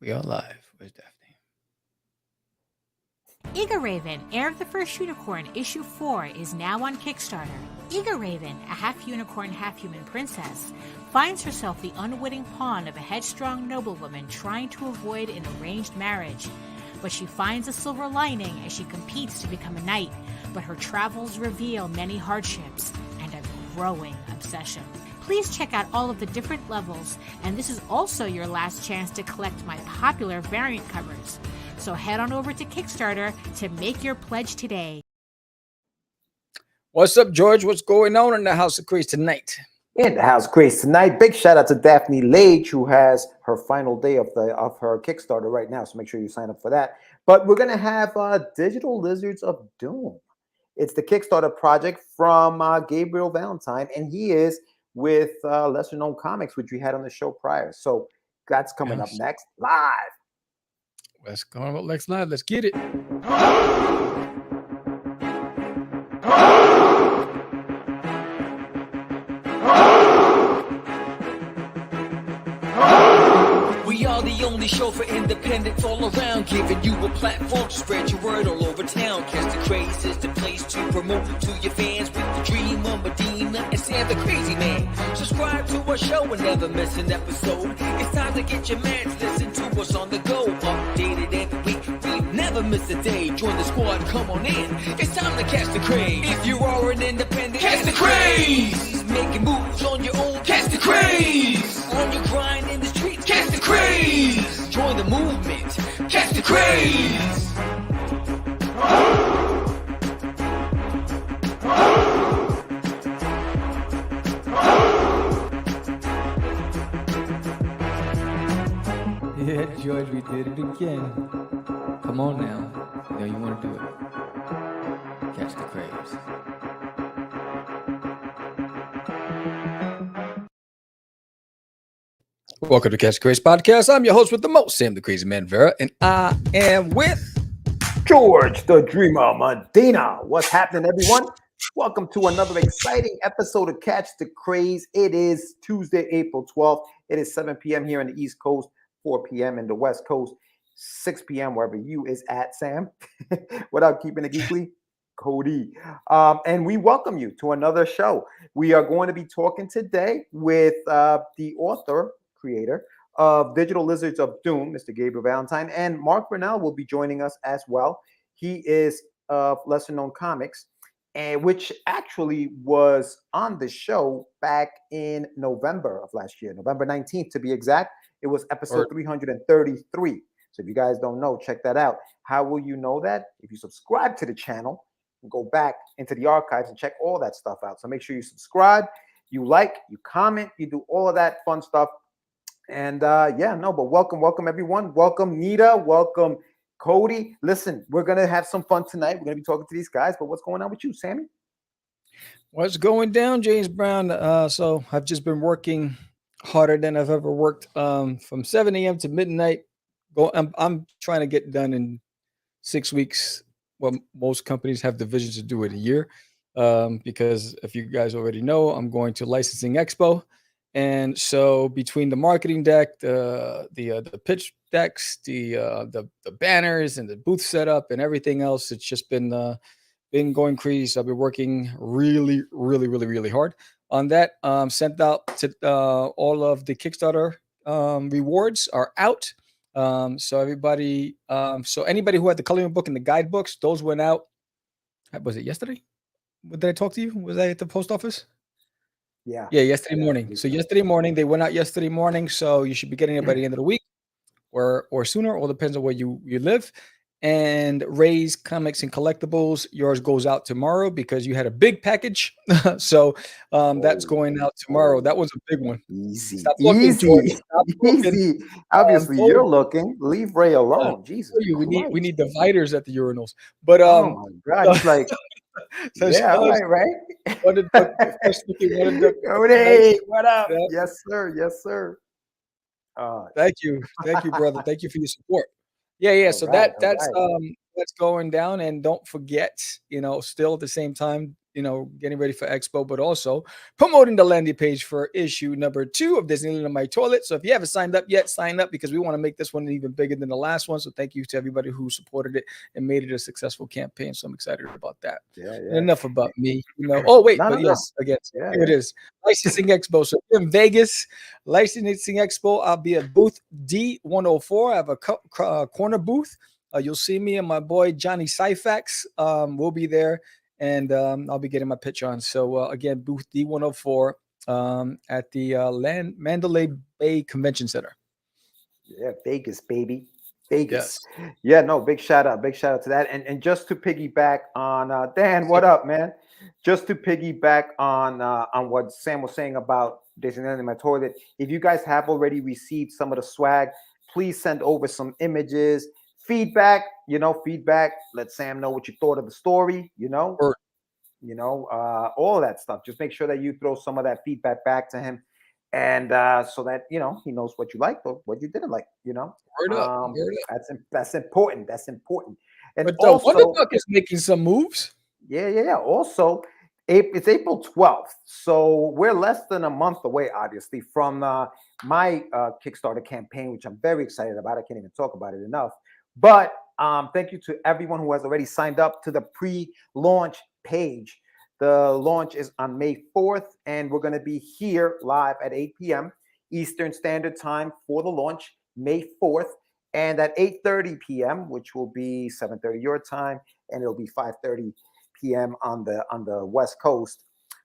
We are live. Where's Daphne? Eager Raven, Heir of the First Unicorn, Issue 4 is now on Kickstarter. Eager Raven, a half-unicorn, half-human princess, finds herself the unwitting pawn of a headstrong noblewoman trying to avoid an arranged marriage. But she finds a silver lining as she competes to become a knight, but her travels reveal many hardships and a growing obsession. Please check out all of the different levels, and this is also your last chance to collect my popular variant covers. So head on over to Kickstarter to make your pledge today. What's up, George? What's going on in the House of Craze tonight? In the House of Craze tonight, big shout out to Daphne Lage, who has her final day of her Kickstarter right now. So make sure you sign up for that. But we're gonna have Digital Lizards of Doom. It's the Kickstarter project from Gabriel Valentine, and he is with Lesser Known Comics, which we had on the show prior. So that's coming up next live. Let's go on next live. Let's get it. We are the only show for independents all around, giving you a platform to spread your word all over town. Cast the Craze is the place to promote to your fans with the dream of Medina and Sam the Crazy Man. Subscribe to our show and never miss an episode. It's time to get your mans, listen to us on the go. Updated every week, we never miss a day. Join the squad, come on in. It's time to catch the Craze. If you are an independent, catch the Craze. Making moves on your own, catch the Craze. On your grind in the streets, catch the Craze. Join the movement, catch the Craze. Yeah, George, we did it again. Come on now. You know you want to do it. Catch the Craze. Welcome to Catch the Craze podcast. I'm your host with the most, Sam the Crazy Man Vera, and I am with George the Dreamer Medina. What's happening, everyone? Welcome to another exciting episode of Catch the Craze. It is Tuesday, April 12th. It is 7 p.m. here in the East Coast, 4 p.m. in the West Coast, 6 p.m. wherever you is at, Sam. Without keeping it geekly, Cody. And we welcome you to another show. We are going to be talking today with the author, creator of Digital Lizards of Doom, Mr. Gabriel Valentine, and Mark Burnell will be joining us as well. He is of Lesser Known Comics, and which actually was on the show back in November of last year, November 19th to be exact. It was episode 333. So if you guys don't know, check that out. How will you know that? If you subscribe to the channel and go back into the archives and check all that stuff out. So make sure you subscribe, you like, you comment, you do all of that fun stuff. And but welcome everyone. Welcome Nita, welcome Cody. Listen, we're gonna have some fun tonight. We're gonna be talking to these guys, but what's going on with you, Sammy? What's going down, James Brown? So I've just been working harder than I've ever worked from 7 a.m. to midnight. I'm trying to get done in 6 weeks. Well, most companies have divisions to do it a year because if you guys already know, I'm going to Licensing Expo. And so between the marketing deck, the pitch decks, the banners and the booth setup and everything else, it's just been going crazy. So I've been working really hard on that. Sent out to all of the Kickstarter rewards are out. So everybody, so anybody who had the coloring book and the guidebooks, those went out. Was it yesterday? Did I talk to you? Was I at the post office? Yeah, yesterday morning. So yesterday morning, they went out yesterday morning. So you should be getting it by the end of the week or sooner, all depends on where you live. And Ray's Comics and Collectibles, yours goes out tomorrow because you had a big package. So that's going out tomorrow. That was a big one. Easy. Stop looking, George. Stop looking. Easy. Obviously, you're looking. Leave Ray alone. Jesus. We need dividers at the urinals. But oh my God, it's like so yeah, right. Wonderduck. Cody, what up? Yeah. Yes, sir. Thank you, brother. Thank you for your support. Yeah. So that's going down, and don't forget, still at the same time, getting ready for Expo, but also promoting the landing page for issue number 2 of Disneyland on My Toilet. So if you haven't signed up yet, sign up because we want to make this one even bigger than the last one. So thank you to everybody who supported it and made it a successful campaign. So I'm excited about that. Yeah, And yeah. enough about me. Oh wait, No, but no, no. yes, again, Yeah, here it yeah. is. Licensing Expo. So in Vegas, Licensing Expo, I'll be at booth D104. I have a corner booth. You'll see me and my boy Johnny Syfax. We'll be there, and I'll be getting my pitch on. So again, booth D104 at the Mandalay Bay Convention Center. Yeah, Vegas, baby. Vegas. Yes. Yeah, no, big shout out to that. And just to piggyback on Dan, what up, man? Just to piggyback on what Sam was saying about Disneyland in My Toilet. If you guys have already received some of the swag, please send over some images, feedback. Let Sam know what you thought of the story. Word. All of that stuff. Just make sure that you throw some of that feedback back to him, and so that he knows what you liked or what you didn't like. Word up. That's important. That's important. And But also, Wonderduck is making some moves. yeah. Also, it's April 12th, so we're less than a month away, obviously, from my Kickstarter campaign, which I'm very excited about. I can't even talk about it enough. But thank you to everyone who has already signed up to the pre-launch page. The launch is on May 4th, and we're going to be here live at 8 p.m. Eastern Standard Time for the launch, May 4th, and at 8:30 p.m., which will be 7:30 your time, and it'll be 5:30 p.m. on the West Coast.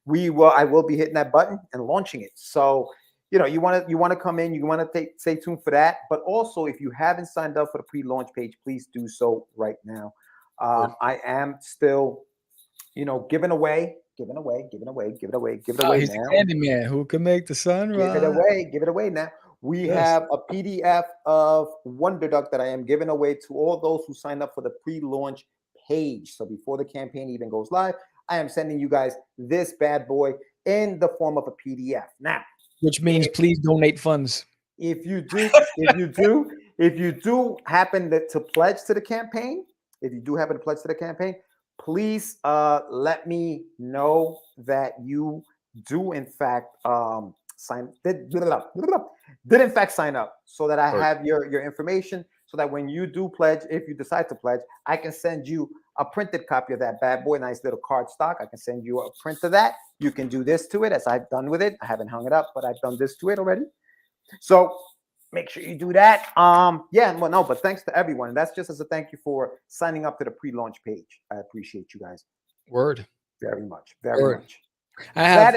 I will be hitting that button and launching it. So, you want to come in, you want to stay tuned for that. But also, if you haven't signed up for the pre-launch page, please do so right now. I am still, giving away He's now. the Candyman who can make the sun rise. Give it away now. We have a PDF of Wonderduck that I am giving away to all those who sign up for the pre-launch page. So before the campaign even goes live, I am sending you guys this bad boy in the form of a PDF. Now, which means please donate funds. If you do happen to pledge to the campaign, please let me know that you do in fact did in fact sign up, so that I have your information, so that when you do pledge, if you decide to pledge, I can send you a printed copy of that bad boy, nice little card stock. I can send you a print of that. You can do this to it, as I've done with it. I haven't hung it up, but I've done this to it already. So make sure you do that. But thanks to everyone. And that's just as a thank you for signing up to the pre-launch page. I appreciate you guys. Word. Very much. Very much. I have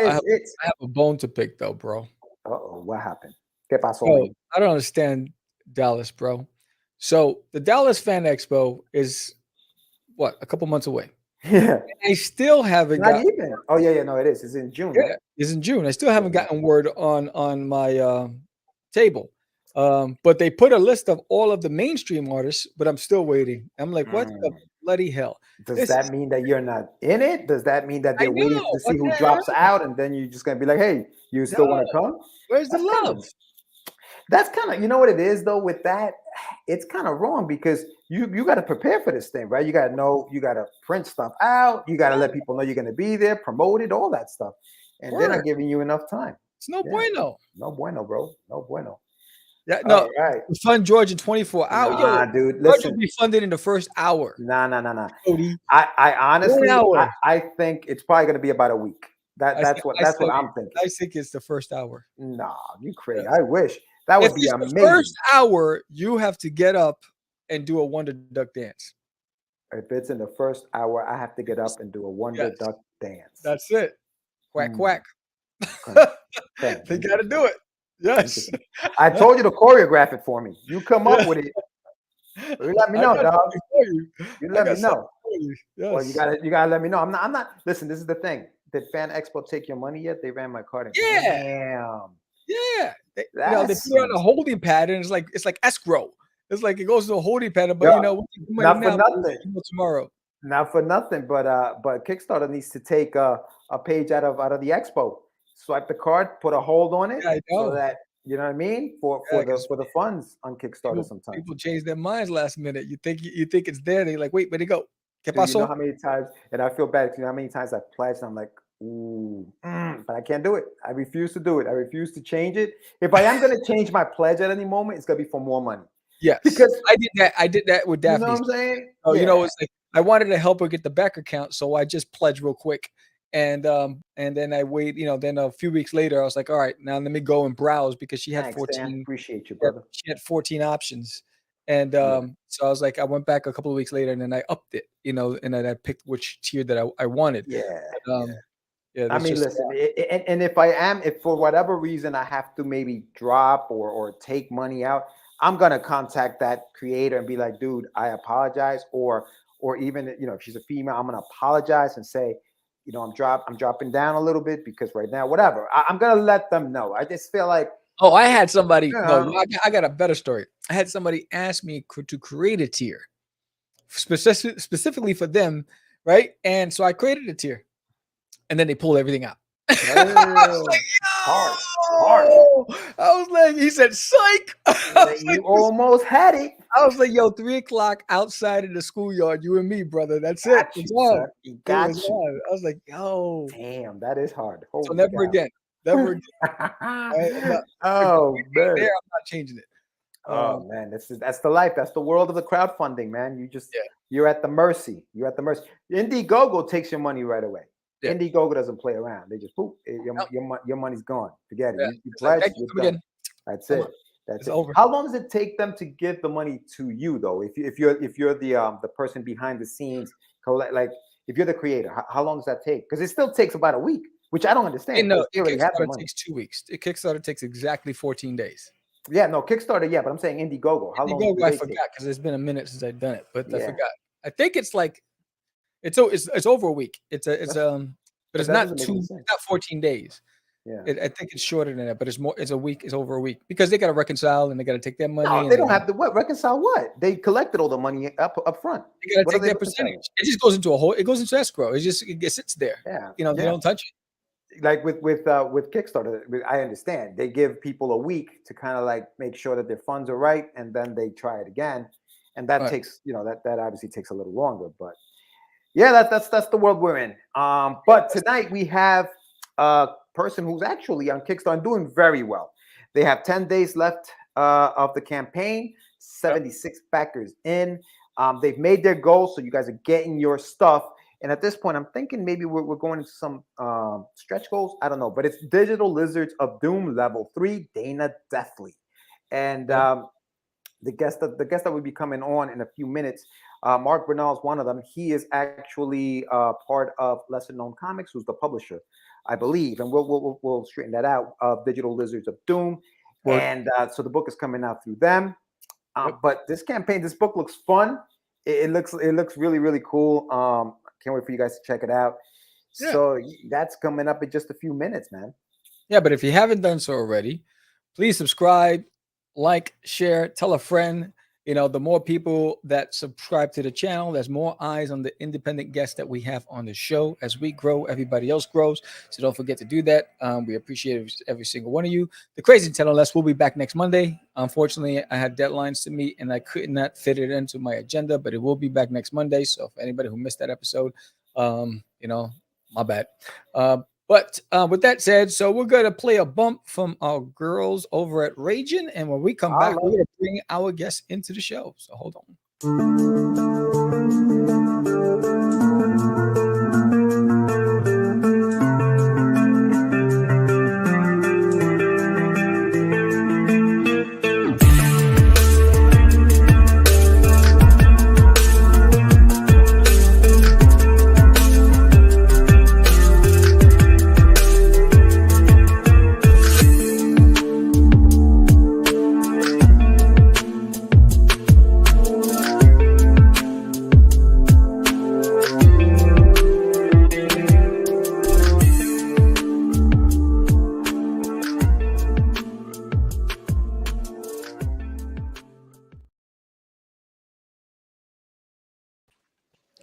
a bone to pick though, bro. Uh-oh, what happened? ¿Qué pasó? Bro, I don't understand Dallas, bro. So the Dallas Fan Expo is what, a couple months away. Yeah. And I still haven't Not even. Oh, yeah, no, it is. It's in June. Yeah, right? it's in June. I still haven't gotten word on my table. But they put a list of all of the mainstream artists, but I'm still waiting. I'm like, what the bloody hell? Does that mean that you're not in it? Does that mean that they're waiting to see who drops out, and then you're just gonna be like, hey, you still want to come? Where's the love? That's kind of, you know what it is though, with that, it's kind of wrong, because you got to prepare for this thing, right? You got to know, you got to print stuff out, you got to let people know you're going to be there, promote it, all that stuff. And they're not giving you enough time. It's no bueno. No bueno, bro. No bueno. Yeah, no. All right. Fund George in 24 hours. Nah, dude. George will be funded in the first hour. Nah. I honestly, I think it's probably going to be about a week. That's what I'm thinking. I think it's the first hour. Nah, you crazy. I wish. That would be amazing. The first hour, you have to get up and do a Wonderduck dance. If it's in the first hour, I have to get up and do a Wonderduck dance. That's it. Quack, quack. They got to do it. Yes. I told you to choreograph it for me. You come up with it. You let me know, dog. You let me know. Yes. Well, you gotta let me know. I'm not. Listen, this is the thing. Did Fan Expo take your money yet? They ran my card. Yeah. Damn. Yeah. They put it on a holding pad, and it's like escrow. It's like it goes to a holding pad, but not for nothing. Tomorrow. Not for nothing, but Kickstarter needs to take a page out of the expo. Swipe the card, put a hold on it, so that, you know what I mean, for the funds on Kickstarter. Sometimes people change their minds last minute. You think it's there, they're like, wait, where'd it go? ¿Qué Do you know pasó? how many times? And I feel bad. You know how many times I pledged? I'm like, ooh, but I can't do it. I refuse to do it. I refuse to change it. If I am going to change my pledge at any moment, it's going to be for more money. Yes, Because I did that. I did that with you know Daphne. what I'm saying? Oh, Yeah. you know, it's like I wanted to help her get the back account, so I just pledged real quick, and then I wait. You know, then a few weeks later, I was like, all right, now let me go and browse because she had Thanks, Dan. 14. Appreciate you, Yeah, brother. she had 14 options, and Yeah. so I was like, I went back a couple of weeks later, and then I upped it. You know, and then I picked which tier that I wanted. Yeah. But, yeah, I that's mean, just listen, and if for whatever reason I have to maybe drop or take money out, I'm gonna contact that creator and be like, dude, I apologize, or even if she's a female, I'm gonna apologize and say, I'm dropping down a little bit because right now, whatever. I'm gonna let them know. I just feel like, Oh, I had somebody. No, know, I got a better story. I had somebody ask me to create a tier specifically for them, right? And so I created a tier, and then they pulled everything out. I was like, harsh. "Yo!" I was like, he said, "Psych." You almost had it. I was like, yo, 3 o'clock outside in the schoolyard, you and me, brother. That's it. Got you, It's on. son. You got It was you. on. I was like, yo. Damn, that is hard. So Holy never cow. again. Never again. Right? Oh man. There, I'm not changing it. Oh man, that's the life. That's the world of the crowdfunding, man. You're at the mercy. You're at the mercy. Indiegogo takes your money right away. Yeah. Indiegogo doesn't play around. They just poof, your money's gone. Forget it. Yeah. You It's like, pledged, thank you, you're come done. again. That's Come it. on. That's It's it. over. How long does it take them to give the money to you though? If you're the person behind the scenes, like if you're the creator, how long does that take? Because it still takes about a week, which I don't understand. No, You already have the Kickstarter money. takes 2 weeks. Kickstarter takes exactly 14 days. Yeah, no, Kickstarter, yeah, but I'm saying Indiegogo. How long do I they take? forgot because it's been a minute since I've done it, but I Yeah. forgot. I think it's like it's over a week. But it's that not doesn't make any it's sense. not 14 days. Yeah. I think it's shorter than that, but it's more. It's a week. It's over a week because they got to reconcile and they got to take their money. No, and they don't have to reconcile what? They collected all the money up front. They got to What take are their they reconciling? percentage. It just goes into it goes into escrow. It sits there. Yeah. They don't touch it. Like with Kickstarter, I understand they give people a week to kind of like make sure that their funds are right, and then they try it again, and that Right. takes that obviously takes a little longer. But yeah, that's the world we're in. But tonight we have a person who's actually on Kickstarter and doing very well. They have 10 days left of the campaign, 76 backers in. They've made their goals, so you guys are getting your stuff. And at this point, I'm thinking maybe we're going into some stretch goals. I don't know, but it's Digital Lizards of Doom Level 3, Dana Deathly. And the guest that will be coming on in a few minutes, Mark Bernal is one of them. He is actually part of Lesser Known Comics, who's the publisher, I believe. And we'll straighten that out, of Digital Lizards of Doom. Word. And so the book is coming out through them. But this book looks fun. It looks really, really cool. Can't wait for you guys to check it out. Yeah. So that's coming up in just a few minutes, man. Yeah, but if you haven't done so already, please subscribe, like, share, tell a friend. The more people that subscribe to the channel, there's more eyes on the independent guests that we have on the show. As we grow, everybody else grows. So don't forget to do that. We appreciate every single one of you. The Crazy Channel Less will be back next Monday. Unfortunately, I had deadlines to meet and I could not fit it into my agenda, but it will be back next Monday. So for anybody who missed that episode, my bad. But with that said, so we're going to play a bump from our girls over at Ragin'. And when we come back, we're going to bring our guests into the show. So hold on.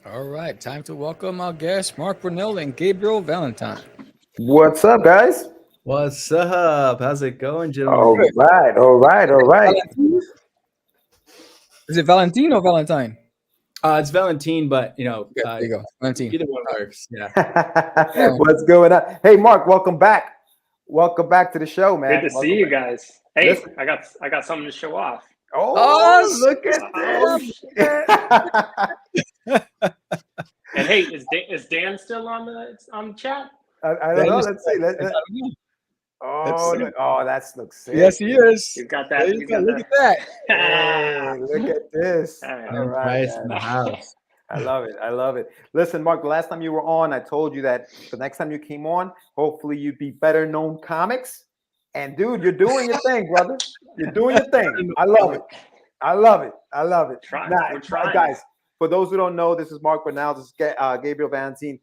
All right, time to welcome our guests, Mark Brunel and Gabriel Valentine. What's up, guys? What's up? How's it going, gentlemen? All right. Is it Valentine or Valentine? It's Valentine, but There you go. 19. either one works. Yeah. What's going on? Hey, Mark, welcome back. Welcome back to the show, man. Good to Welcome see you back. guys. Hey, Listen. I got something to show off. Oh, look at this. And hey, is Dan still on the chat? I don't know. Let's see. Oh, that looks sick. Yes, he is. You got There that. you go. Look at that. Hey, look at this. All right. All right, Price in man. the house. I love it. I love it. Listen, Mark, the last time you were on, I told you that the next time you came on, hopefully you'd be better known comics. And dude, you're doing your thing, brother. You're doing your thing. I love it. I love it. I love it. We're trying. Guys, for those who don't know, this is Mark Bernal. This is Gabriel Valentine.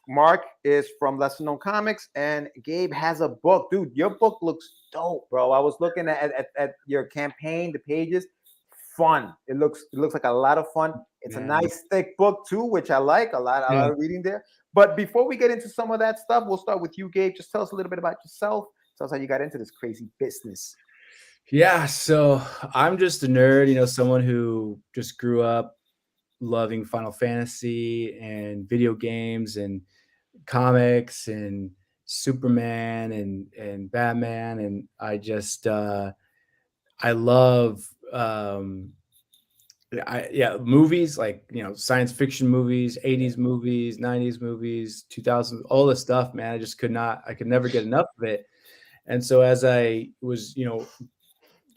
Mark is from Lesser Known Comics, and Gabe has a book. Dude, your book looks dope, bro. I was looking at your campaign, the pages. Fun. It looks like a lot of fun. It's a nice thick book too, which I like. A lot of reading there. But before we get into some of that stuff, we'll start with you, Gabe. Just tell us a little bit about yourself. Tell us how you got into this crazy business. Yeah, so I'm just a nerd, someone who just grew up loving Final Fantasy and video games and comics and Superman and Batman, and I just I love movies, like science fiction movies, 80s movies, 90s movies, 2000s, all this stuff, man. I could never get enough of it. And so as I was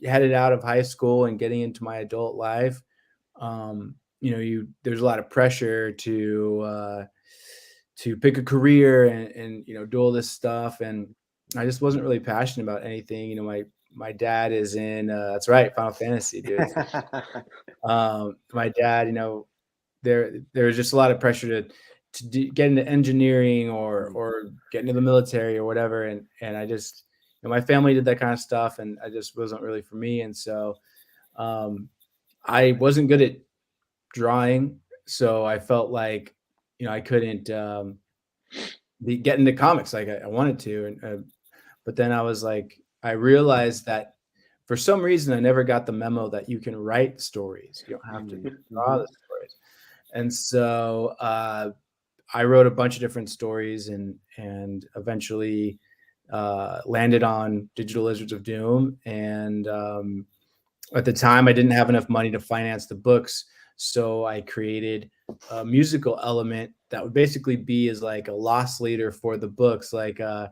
headed out of high school and getting into my adult life, there's a lot of pressure to pick a career and do all this stuff, and I just wasn't really passionate about anything. My dad is in that's right, Final Fantasy, dude. My dad, there was just a lot of pressure to get into engineering or get into the military or whatever, and I just my family did that kind of stuff, and I just wasn't really for me. And so I wasn't good at drawing, so I felt like I couldn't get into comics like I wanted to, but then I realized that for some reason I never got the memo that you can write stories. You don't have to draw the stories. And so I wrote a bunch of different stories and eventually landed on Digital Lizards of Doom. And at the time I didn't have enough money to finance the books, so I created a musical element that would basically be as like a loss leader for the books, like a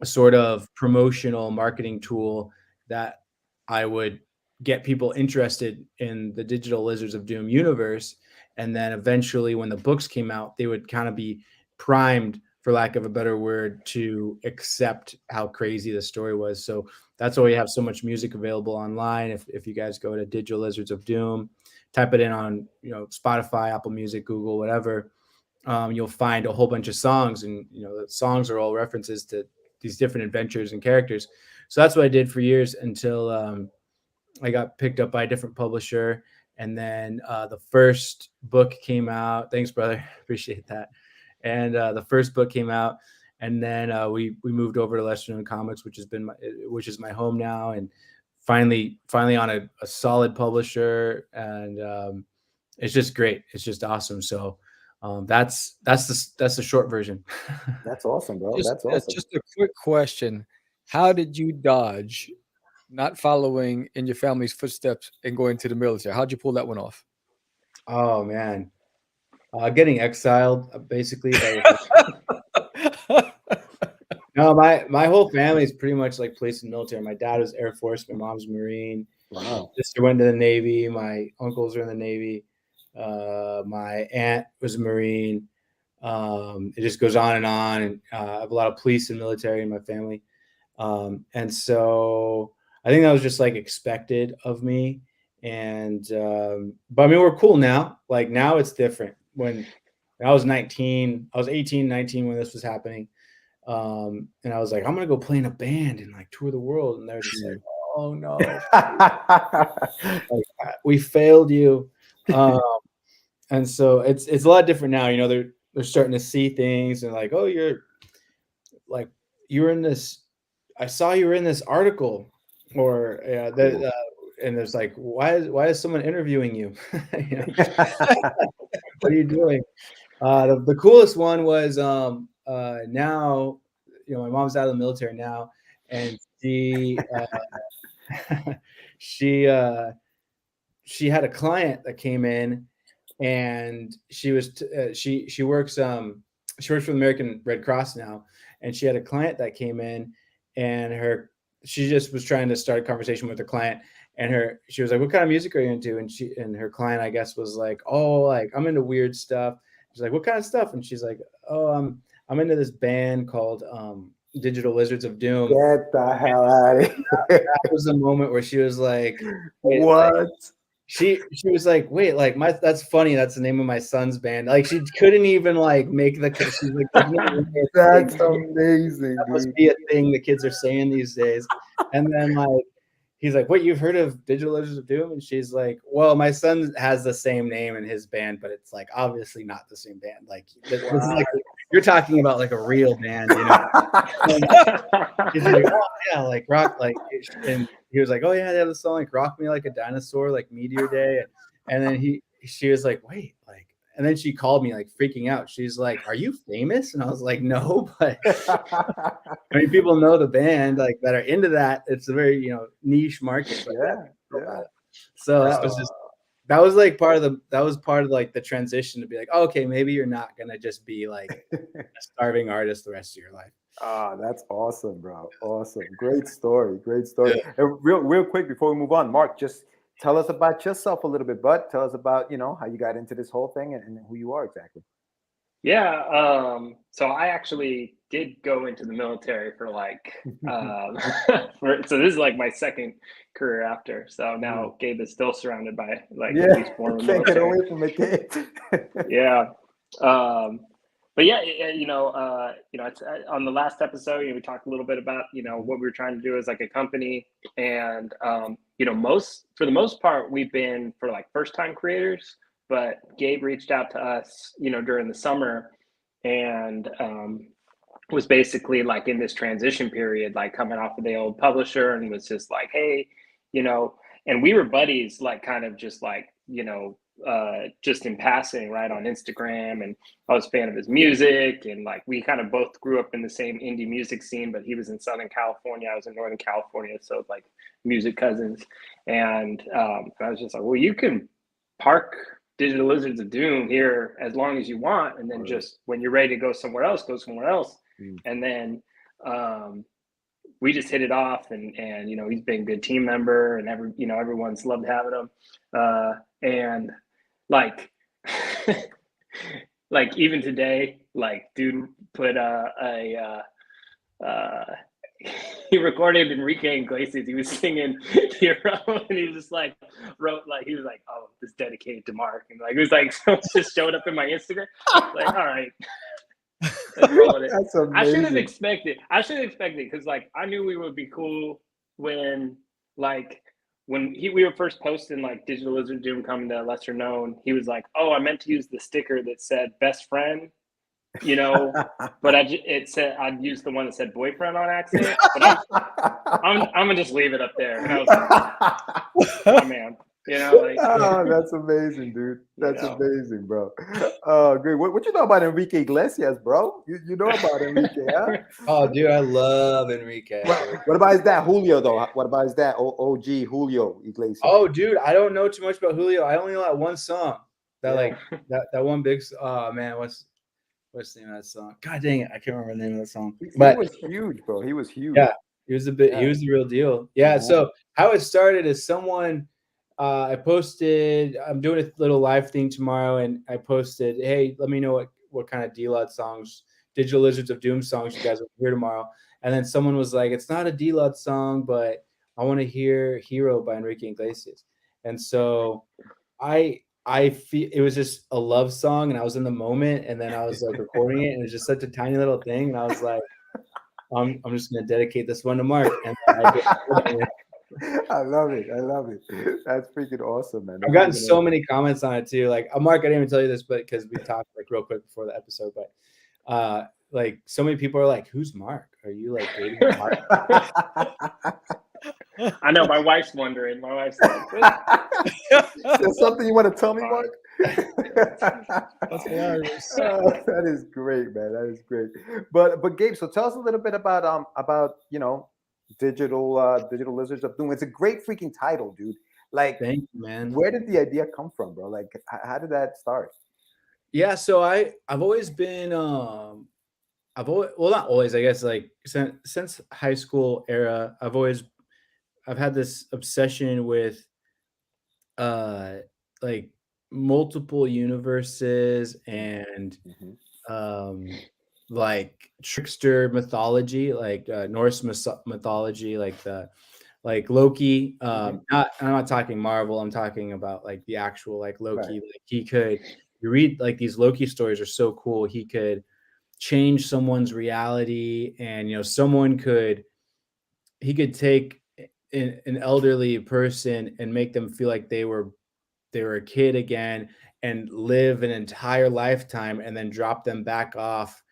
sort of promotional marketing tool that I would get people interested in the Digital Lizards of Doom universe. And then eventually when the books came out, they would kind of be primed, for lack of a better word, to accept how crazy the story was. So that's why we have so much music available online. If you guys go to Digital Lizards of Doom, type it in on Spotify, Apple Music, Google, whatever, you'll find a whole bunch of songs, and the songs are all references to these different adventures and characters. So that's what I did for years until I got picked up by a different publisher. And then the first book came out. Thanks, brother. Appreciate that. And the first book came out, and then we moved over to Lesser Known Comics, which is my home now, and finally on a solid publisher, and it's just great. It's just awesome. So that's the short version. That's awesome, bro. Just, That's awesome. Just a quick question: how did you dodge not following in your family's footsteps and going to the military? How'd you pull that one off? Oh man, getting exiled basically. No, my whole family is pretty much like police and military. My dad was Air Force, my mom's Marine. Wow. My sister went to the Navy. My uncles are in the Navy. My aunt was a Marine. It just goes on. And I have a lot of police and military in my family. And so I think that was just like expected of me. And but I mean, we're cool now. Like now it's different. When I was 19, I was 18, 19 when this was happening. And I was like, I'm gonna go play in a band and like tour the world. And they're just like, oh no, like, we failed you. And so it's a lot different now. They're starting to see things and like, oh, you were in this. I saw you were in this article, or and there's like, why is someone interviewing you? You know, what are you doing? The coolest one was now, you know, my mom's out of the military now, and she she had a client that came in, and she works for the American Red Cross now, and she had a client that came in, and she just was trying to start a conversation with her client, and she was like, what kind of music are you into? And her client, I guess, was like, oh, like I'm into weird stuff. She's like, what kind of stuff? And she's like, oh, I'm into this band called Digital Lizards of Doom. Get the hell out of here. That was the moment where she was like, what? Like, she was like, wait, like that's funny. That's the name of my son's band. Like she couldn't even like make the. She's like, that's amazing. That must be a thing the kids are saying these days. And then like, he's like, what, you've heard of Digital Lizards of Doom? And she's like, well, my son has the same name in his band, but it's like obviously not the same band. Like this is like, you're talking about like a real band, you know. He's like, oh yeah, like rock, like, and he was like, oh yeah, they have the song like Rock Me Like a Dinosaur, like Meteor Day. And then she was like, wait, like, and then she called me like freaking out. She's like, are you famous? And I was like, no, but I mean, people know the band like that are into that. It's a very, you know, niche market. Yeah. So that was part of like the transition to be like, oh, okay, maybe you're not gonna just be like a starving artist the rest of your life. That's awesome, bro. Awesome. Great story. Yeah. And real quick before we move on, Mark, just tell us about yourself a little bit, bud. Tell us about, you know, how you got into this whole thing and who you are exactly. Yeah. So I actually did go into the military for like, so this is like my second career after. So now Gabe is still surrounded by like at least former can't military. get away from it, kid. Yeah. But yeah, you know, it's on the last episode, you know, we talked a little bit about, you know, what we were trying to do as like a company, and you know, for the most part, we've been for like first time creators. But Gabe reached out to us, you know, during the summer, and was basically like in this transition period, like coming off of the old publisher, and was just like, hey, you know, and we were buddies, like kind of just like, you know, just in passing, right, on Instagram, and I was a fan of his music, and like we kind of both grew up in the same indie music scene, but he was in Southern California, I was in Northern California, so like music cousins. And I was just like, well, you can park Digital Lizards of Doom here as long as you want, and then just when you're ready to go somewhere else, go somewhere else. And then we just hit it off, and you know, he's been a good team member, and everyone's loved having him, and like like even today, like dude put he recorded Enrique Iglesias. He was singing Hero, and he just like wrote, like, he was like, oh, this is dedicated to Mark, and like it was like, so it just showed up in my Instagram. Like, all right, let's roll with it. That's amazing. I should have expected because like I knew we would be cool when we were first posting like Digital Lizard Doom coming to Lesser Known. He was like, oh, I meant to use the sticker that said best friend, you know, but it said I'd use the one that said boyfriend on accident. But I'm gonna just leave it up there. And I was like, oh man, you know, like, oh, that's amazing, dude. That's amazing, bro. Oh, great. What you know about Enrique Iglesias, bro? You know about Enrique, huh? Oh, dude, I love Enrique. What about his dad, Julio, though? What about his dad, OG Julio Iglesias? Oh, dude, I don't know too much about Julio. I only know that one song. That one big. Oh man, what's the name of that song? God dang it, I can't remember the name of that song. But he was huge, bro. He was huge. Yeah, he was he was the real deal. Yeah. So how it started is someone. I posted, I'm doing a little live thing tomorrow, and I posted, hey, let me know what kind of D-Lud songs, Digital Lizards of Doom songs you guys will hear tomorrow. And then someone was like, it's not a D-Lud song, but I want to hear Hero by Enrique Iglesias. And so I feel it was just a love song, and I was in the moment, and then I was like recording it, and it was just such a tiny little thing. And I was like, I'm just going to dedicate this one to Mark. And I love it. That's freaking awesome, man. I've gotten so many comments on it too. Like, Mark, I didn't even tell you this, but because we talked like real quick before the episode, but like so many people are like, "Who's Mark? Are you like dating Mark?" I know my wife's wondering. My wife's like, "What?" There's something you want to tell me, Mark? That's hilarious. That is great, man. That is great. But Gabe, so tell us a little bit about digital Lizards of Doom. It's a great freaking title, dude. Like, Thank you, man. where did the idea come from, bro? Like, how did that start? Yeah, so I've always been not always, I guess, like since high school era, I've had this obsession with like multiple universes and like trickster mythology, like Norse mythology, like Loki. I'm not talking Marvel. I'm talking about like the actual like Loki. Right. Like you read like these Loki stories are so cool. He could change someone's reality, and he could take an elderly person and make them feel like they were a kid again and live an entire lifetime, and then drop them back off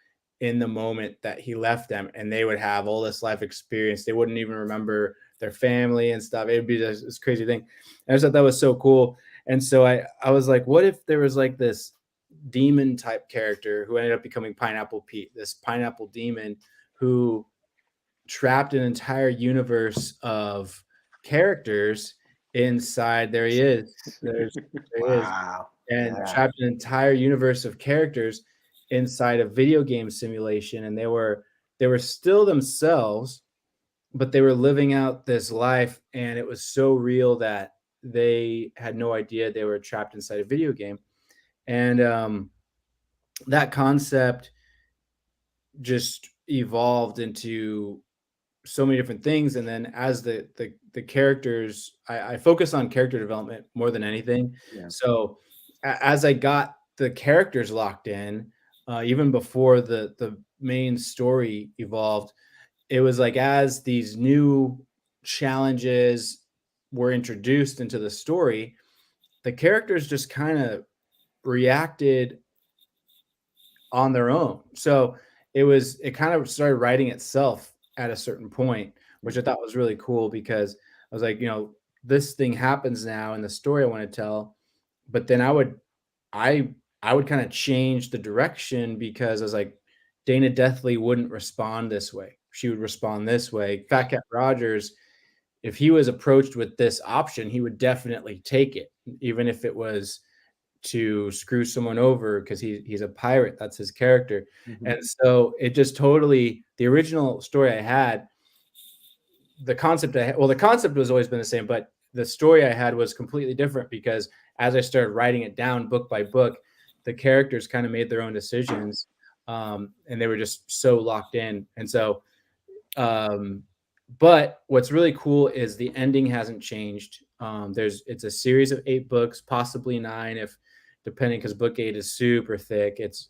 in the moment that he left them, and they would have all this life experience. They wouldn't even remember their family and stuff. It would be this crazy thing. And I just thought that was so cool. And so I was like, what if there was like this demon type character who ended up becoming Pineapple Pete, this pineapple demon who trapped an entire universe of characters inside. There he is. There he is. And trapped an entire universe of characters inside a video game simulation. And they were still themselves, but they were living out this life. And it was so real that they had no idea they were trapped inside a video game. And that concept just evolved into so many different things. And then as the characters, I focus on character development more than anything. Yeah. So as I got the characters locked in, even before the main story evolved, it was like as these new challenges were introduced into the story, the characters just kind of reacted on their own. So it kind of started writing itself at a certain point, which I thought was really cool, because I was like, this thing happens now in the story I want to tell, but then I would kind of change the direction, because I was like, Dana Deathley wouldn't respond this way. She would respond this way. Fat Cat Rogers, if he was approached with this option, he would definitely take it, even if it was to screw someone over, because he's a pirate. That's his character. Mm-hmm. And so it just totally, the original story I had, the concept was always been the same, but the story I had was completely different, because as I started writing it down book by book, the characters kind of made their own decisions, and they were just so locked in. And so, but what's really cool is the ending hasn't changed. It's a series of 8 books, possibly 9, if depending, because book 8 is super thick. It's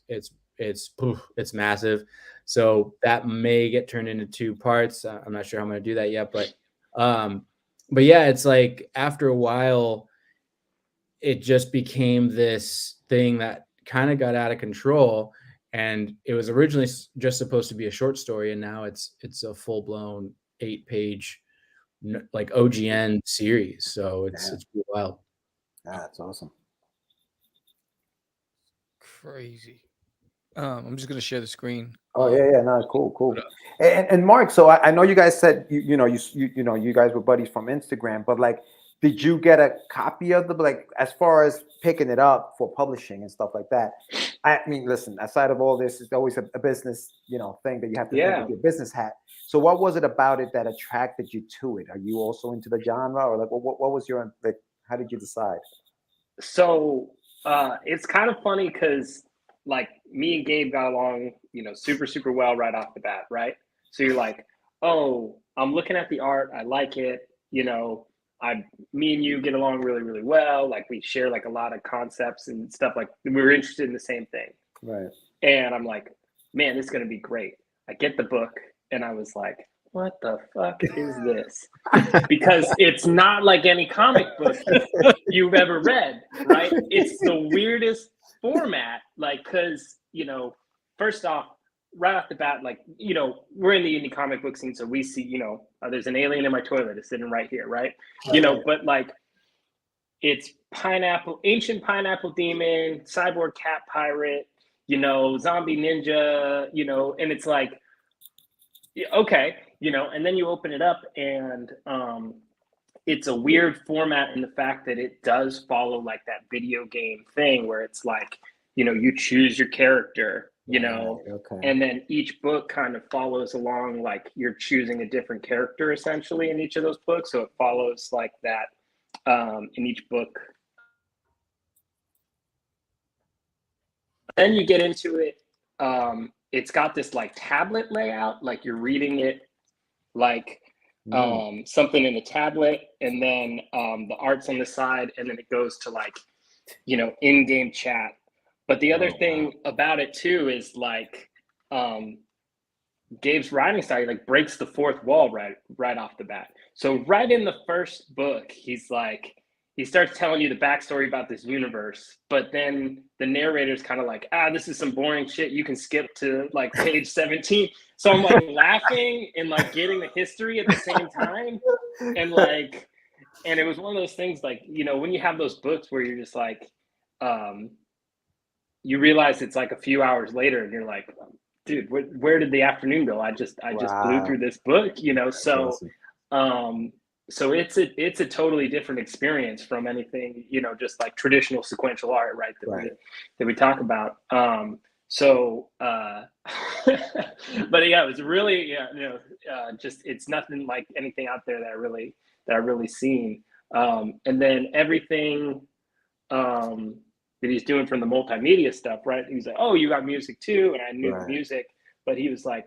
massive. So that may get turned into 2 parts. I'm not sure how I'm going to do that yet, but yeah, it's like after a while, it just became this thing that kind of got out of control. And it was originally just supposed to be a short story, and now it's a full-blown 8-page like OGN series. So it's pretty wild. That's awesome. Crazy. I'm just gonna share the screen. Oh yeah, no, cool. And Mark, so I know you guys said you guys were buddies from Instagram, but like, did you get a copy of like, as far as picking it up for publishing and stuff like that? I mean, listen, aside of all this, it's always a business, thing that you have to think with your business hat. So what was it about it that attracted you to it? Are you also into the genre, or like, what was your, like, how did you decide? So it's kind of funny, because like me and Gabe got along, super, super well right off the bat, right? So you're like, oh, I'm looking at the art, I like it, me and you get along really, really well. Like, we share like a lot of concepts and stuff, like we were interested in the same thing. Right. And I'm like, man, this is gonna be great. I get the book, and I was like, what the fuck is this? Because it's not like any comic book you've ever read, right? It's the weirdest format, like, because, first off, right off the bat, like, you know, we're in the indie comic book scene, so we see, you know, there's an alien in my toilet. It's sitting right here, right? You know, but like, it's ancient pineapple demon, cyborg cat pirate, you know, zombie ninja, you know, and it's like, okay, you know, and then you open it up and it's a weird format in the fact that it does follow like that video game thing where it's like, you know, you choose your character, you know, and then each book kind of follows along, like you're choosing a different character essentially in each of those books. So it follows like that in each book. Then you get into it. It's got this like tablet layout, like you're reading it like something in the tablet, and then the art's on the side, and then it goes to like, you know, in-game chat. But the other thing about it too is like Gabe's writing style like breaks the fourth wall right off the bat. So right in the first book, he's like, he starts telling you the backstory about this universe, but then the narrator's kind of like, this is some boring shit. You can skip to like page 17. So I'm like laughing and like getting the history at the same time. And like, and it was one of those things like, you know, when you have those books where you're just like, you realize it's like a few hours later and you're like, dude, where did the afternoon go? I just blew through this book, you know? So, so it's a totally different experience from anything, you know, just like traditional sequential art, right? That we talk about. But yeah, it was really, you know, just, it's nothing like anything out there that I really seen. And then everything that he's doing from the multimedia stuff, right? He's like, oh, you got music too. And I knew the music, but he was like,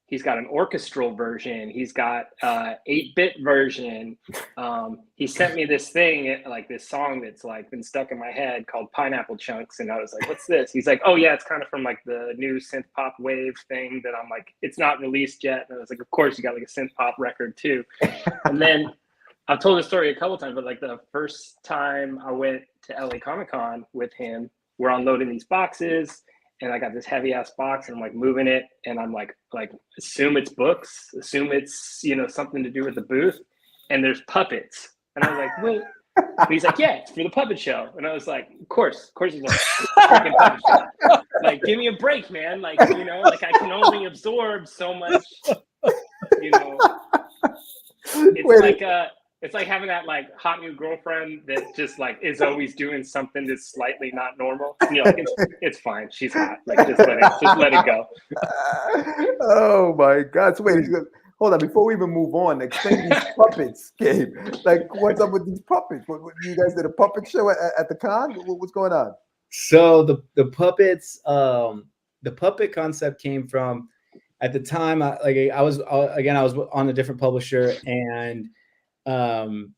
he's got an orchestral version. He's got 8-bit version. He sent me this thing, like this song that's like been stuck in my head called Pineapple Chunks. And I was like, what's this? He's like, oh yeah, it's kind of from like the new synth pop wave thing that I'm like, it's not released yet. And I was like, of course you got like a synth pop record too. And then I've told this story a couple times, but like the first time I went to LA Comic-Con with him, we're unloading these boxes. And I got this heavy ass box and I'm like moving it. And I'm like, assume it's books, assume it's, you know, something to do with the booth. And there's puppets. And I was like, wait. And he's like, yeah, it's for the puppet show. And I was like, of course it's a freaking puppet show. Like, give me a break, man. Like, you know, like I can only absorb so much, you know. It's like having that like hot new girlfriend that just like is always doing something that's slightly not normal. You know, like, it's fine. She's hot. Like just let it go. Oh my God! So wait, hold on. Before we even move on, explain these puppets, Gabe. Like, what's up with these puppets? What you guys did a puppet show at the con? What's going on? So the puppets, the puppet concept came from at the time. I was on a different publisher and. I'm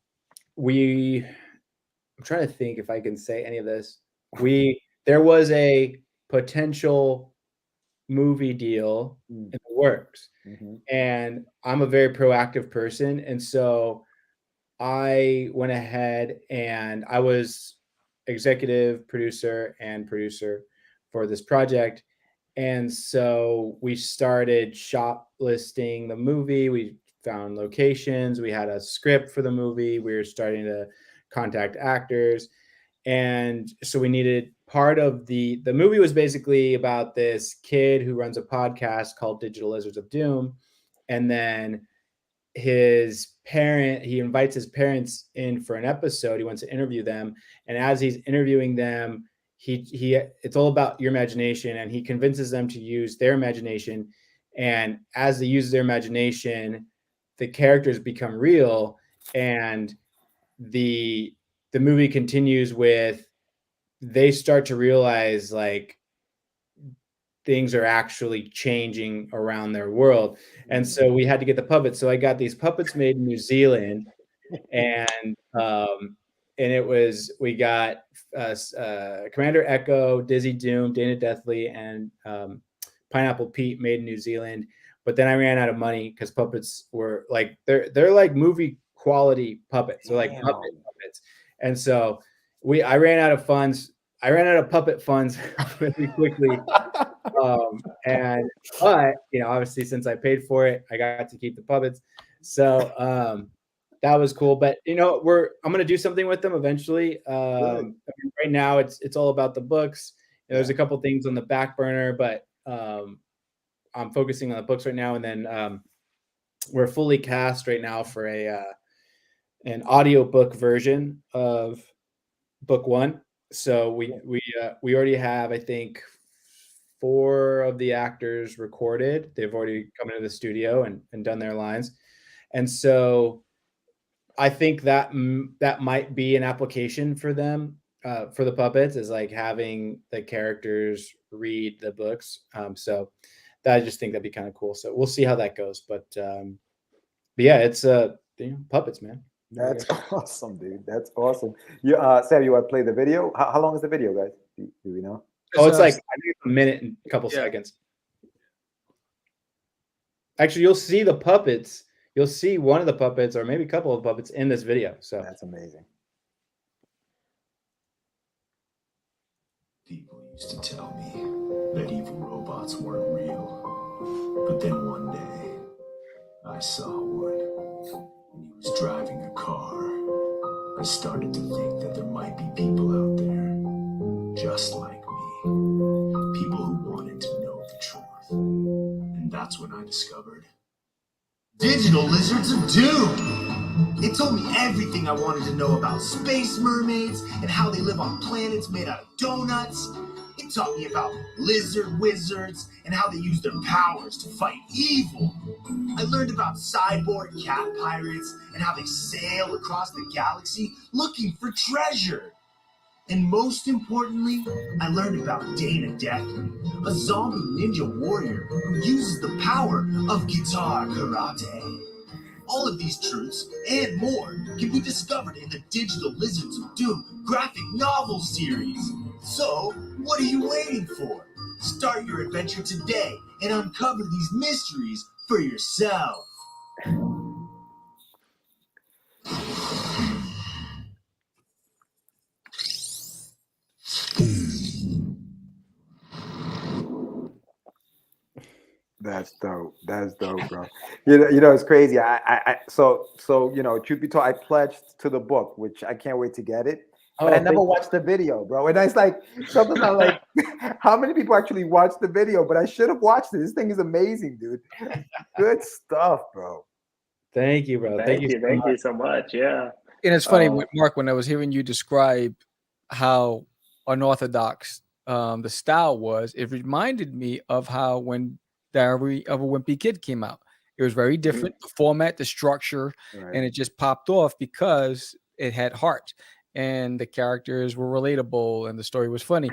trying to think if I can say any of this. There was a potential movie deal in the works, and I'm a very proactive person, and so I went ahead and I was executive producer and producer for this project, and so we started shop listing the movie. We found locations, we had a script for the movie, we were starting to contact actors, and so we needed part of the movie was basically about this kid who runs a podcast called Digital Lizards of Doom, and then he invites his parents in for an episode. He wants to interview them, and as he's interviewing them, it's all about your imagination, and he convinces them to use their imagination, and as they use their imagination, the characters become real, and the movie continues with they start to realize like things are actually changing around their world. And so we had to get the puppets. So I got these puppets made in New Zealand, and we got Commander Echo, Dizzy Doom, Dana Deathly, and Pineapple Pete made in New Zealand. But then I ran out of money because puppets were like they're like movie quality puppets. They're like puppets. And so I ran out of funds. I ran out of puppet funds really quickly. But obviously since I paid for it, I got to keep the puppets. So that was cool. But I'm gonna do something with them eventually. Right now it's all about the books. There's a couple things on the back burner, but I'm focusing on the books right now. And then we're fully cast right now for an audiobook version of book 1. So we already have, I think, 4 of the actors recorded. They've already come into the studio and done their lines. And so I think that might be an application for them, for the puppets, is like having the characters read the books. So I just think that'd be kind of cool. So we'll see how that goes. But yeah, it's puppets, man. That's awesome, dude. That's awesome. You, Sam, you want to play the video? How long is the video, guys? Do we know? It's like I think a minute and a couple seconds. Actually, you'll see the puppets. You'll see one of the puppets, or maybe a couple of puppets, in this video. So that's amazing. People used to tell me that evil robots weren't real. But then one day, I saw one. And he was driving a car. I started to think that there might be people out there just like me. People who wanted to know the truth. And that's when I discovered Digital Lizards of Doom. It told me everything I wanted to know about space mermaids and how they live on planets made out of donuts. It taught me about lizard wizards and how they use their powers to fight evil. I learned about cyborg cat pirates and how they sail across the galaxy looking for treasure. And most importantly, I learned about Dana Deckman, a zombie ninja warrior who uses the power of guitar karate. All of these truths and more can be discovered in the Digital Lizards of Doom graphic novel series. So, what are you waiting for? Start your adventure today and uncover these mysteries for yourself. That's dope. That's dope, bro. It's crazy. So truth be told, I pledged to the book, which I can't wait to get it. But I never watched the video, bro. And it's like something I'm like, how many people actually watched the video? But I should have watched it. This thing is amazing, dude. Good stuff, bro. Thank you, bro. Thank you so much. Yeah. And it's funny, Mark, when I was hearing you describe how unorthodox the style was, it reminded me of how when Diary of a Wimpy Kid came out. It was very different, the format, the structure, and it just popped off because it had heart and the characters were relatable and the story was funny.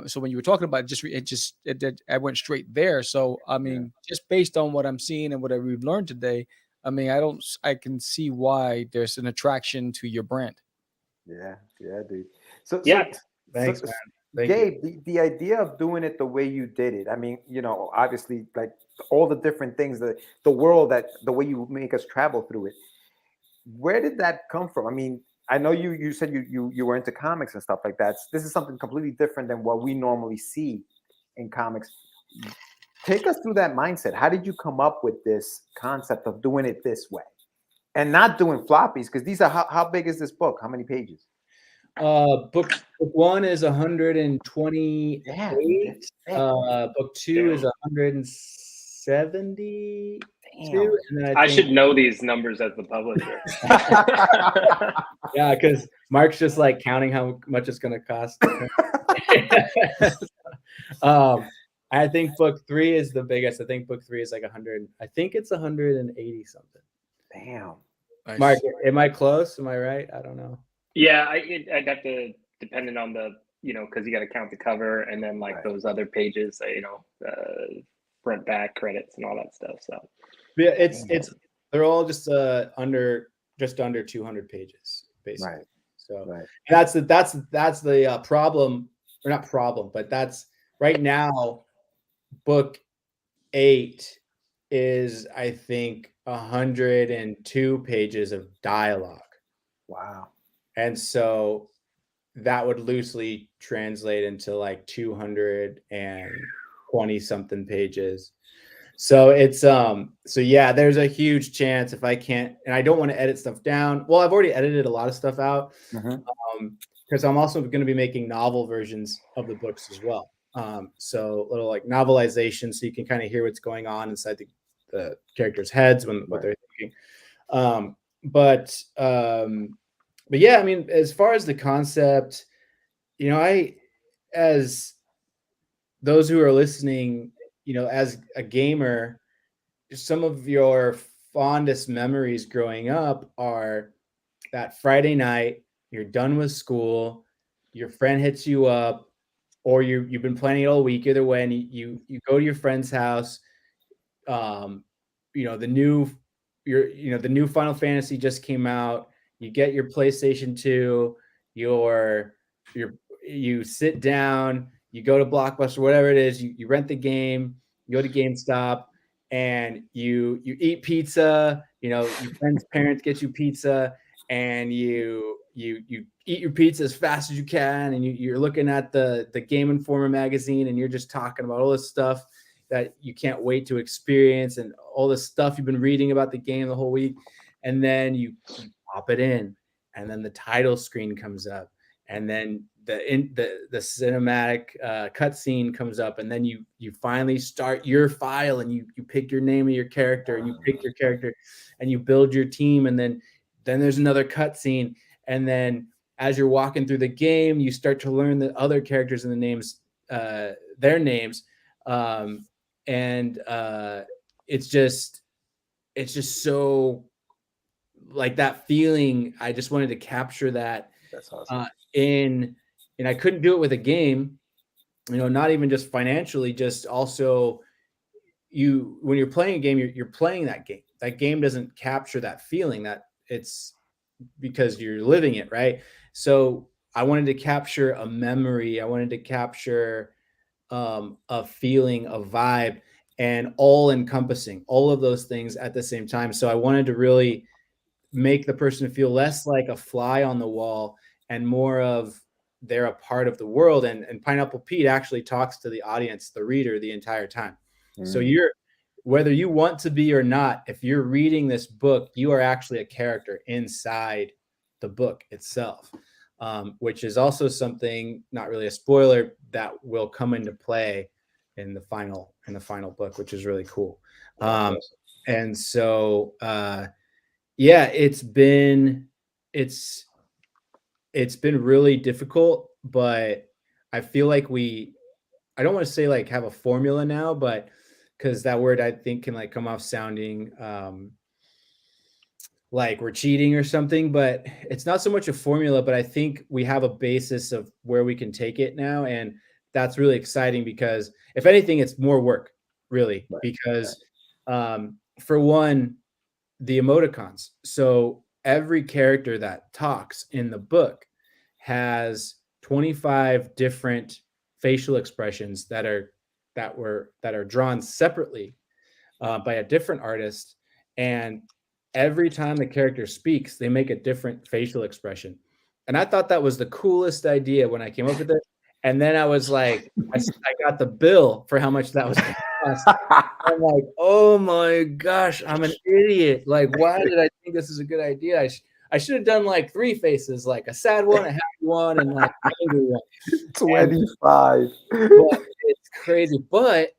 So when you were talking about it, I went straight there. So I mean, just based on what I'm seeing and what we've learned today, I mean, I can see why there's an attraction to your brand. Yeah, dude. So thanks, man. Gabe, the idea of doing it the way you did it, I mean, obviously, like all the different things, the world, that the way you make us travel through it, where did that come from? I mean, I know you said you were into comics and stuff like that. This is something completely different than what we normally see in comics. Take us through that mindset. How did you come up with this concept of doing it this way and not doing floppies? Because these are, how big is this book? How many pages? Book 1 is 128. Book 2 is 170. And then I should know these numbers as the publisher. Yeah, because Mark's just like counting how much it's going to cost. I think book 3 is the biggest. I think book 3 is like 100. I think it's 180 something. Damn. Nice. Mark, am I close? Am I right? I don't know. Yeah, I'd have to, depending on the, because you got to count the cover and then those other pages, front, back, credits and all that stuff. So yeah, they're all just under 200 pages, basically. Right. So that's the problem, or not problem, but that's right now. Book 8 is, I think, 102 pages of dialogue. Wow. And so that would loosely translate into like 220 something pages. So it's so yeah, there's a huge chance if I can't, and I don't want to edit stuff down. Well, I've already edited a lot of stuff out because I'm also going to be making novel versions of the books as well. So little like novelization, so you can kind of hear what's going on inside the characters' heads when what they're thinking. But yeah, I mean, as far as the concept, you know, as those who are listening, you know, as a gamer, some of your fondest memories growing up are that Friday night, you're done with school, your friend hits you up, or you've been planning all week either way, and you go to your friend's house. You know, the new Final Fantasy just came out. You get your PlayStation 2, you sit down, you go to Blockbuster, whatever it is, you rent the game, you go to GameStop, and you eat pizza. You know, your friend's parents get you pizza, and you eat your pizza as fast as you can, and you're looking at the Game Informer magazine, and you're just talking about all this stuff that you can't wait to experience, and all this stuff you've been reading about the game the whole week. And then you pop it in, and then the title screen comes up, and then the cinematic cutscene comes up, and then you finally start your file, and you pick your name of your character, and you pick your character, and you build your team, and then there's another cutscene, and then as you're walking through the game, you start to learn the other characters and the names, their names, and it's just so like that feeling. I just wanted to capture that. That's awesome. And I couldn't do it with a game, you know, not even just financially, just also when you're playing a game, you're playing that game. That game doesn't capture that feeling, that it's because you're living it, right? So I wanted to capture a memory. I wanted to capture a feeling, a vibe, and all encompassing all of those things at the same time. So I wanted to really make the person feel less like a fly on the wall and more of they're a part of the world. And Pineapple Pete actually talks to the audience, the reader, the entire time. So whether you want to be or not, if you're reading this book, you are actually a character inside the book itself, which is also something, not really a spoiler, that will come into play in the final book, which is really cool. And so yeah, it's been really difficult, but I feel like I don't want to say like have a formula now, but because that word I think can like come off sounding like we're cheating or something, but it's not so much a formula, but I think we have a basis of where we can take it now. And that's really exciting because if anything, it's more work really, because for one, the emoticons. So every character that talks in the book has 25 different facial expressions that are drawn separately by a different artist, and every time the character speaks, they make a different facial expression. And I thought that was the coolest idea when I came up with it. And then I was like, I got the bill for how much that was going to cost. I'm like, oh my gosh, I'm an idiot. Like, why did I think this is a good idea? I should have done like 3 faces, like a sad one, a happy one, and like an angry one. 25. But it's crazy, but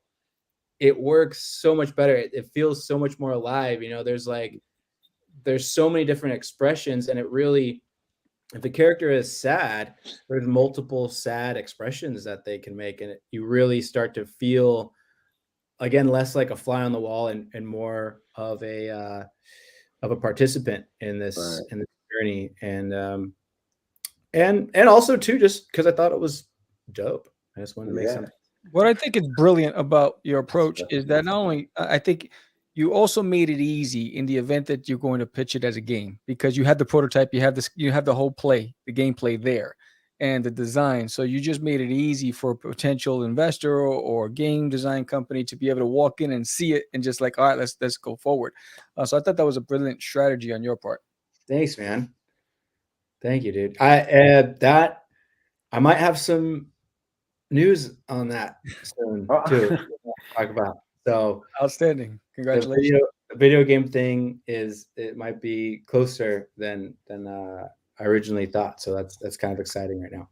it works so much better. It feels so much more alive. You know, there's so many different expressions, and it really, if the character is sad, there's multiple sad expressions that they can make, and you really start to feel, again, less like a fly on the wall and more of a participant in this in this journey, and also too, just because I thought it was dope. I just wanted to make something. What I think is brilliant about your approach is that not only I think you also made it easy in the event that you're going to pitch it as a game, because you had the prototype, you have the whole play, the gameplay there, and the design. So you just made it easy for a potential investor or game design company to be able to walk in and see it and just like, all right, let's go forward. So I thought that was a brilliant strategy on your part. Thanks, man. Thank you, dude. That I might have some news on that soon too. Talk about. So Outstanding. the Congratulations. video game thing it might be closer than I originally thought. So that's kind of exciting right now.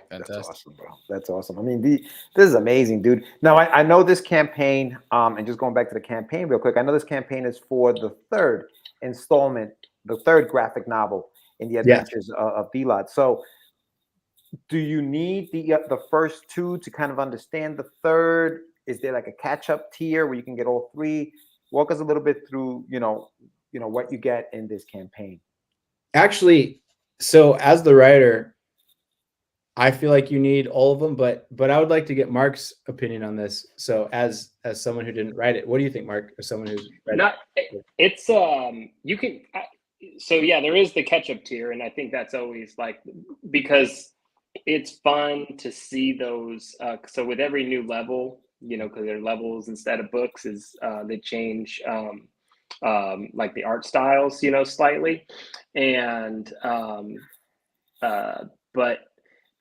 That's Fantastic. awesome, bro. That's awesome. I mean, this is amazing, dude. Now, I know this campaign, and just going back to the campaign real quick, I know this campaign is for the third installment, the third graphic novel in the adventures of D-Lot. So, do you need the first two to kind of understand the third? Is there like a catch-up tier where you can get all three? Walk us a little bit through, what you get in this campaign. Actually, so as the writer, I feel like you need all of them, but I would like to get Mark's opinion on this. So as someone who didn't write it, what do you think, Mark, as someone who's read it? It's you can so yeah, there is the catch-up tier, and I think that's always like, because it's fun to see those. So with every new level, because they're levels instead of books, is they change like the art styles, slightly, and but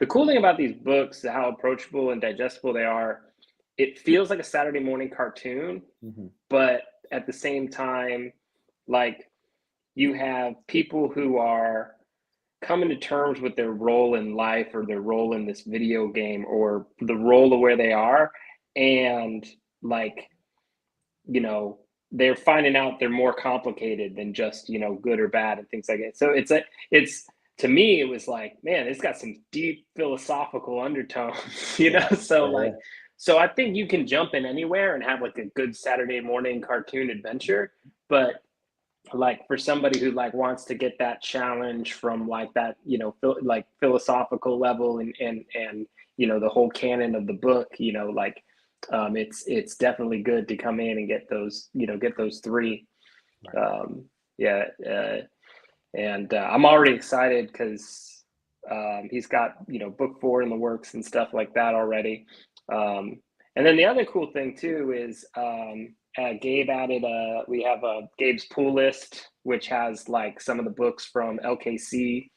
the cool thing about these books is how approachable and digestible they are. It feels like a Saturday morning cartoon, but at the same time, like, you have people who are coming to terms with their role in life, or their role in this video game, or the role of where they are, and like, they're finding out they're more complicated than just good or bad and things like that. So it's to me, it was like, man, it's got some deep philosophical undertones, so I think you can jump in anywhere and have like a good Saturday morning cartoon adventure. But like, for somebody who like wants to get that challenge from like that, like philosophical level, and the whole canon of the book, it's definitely good to come in and get those, get those three. And I'm already excited because he's got book 4 in the works and stuff like that already. And then the other cool thing too is Gabe added we have Gabe's pool list, which has like some of the books from LKC,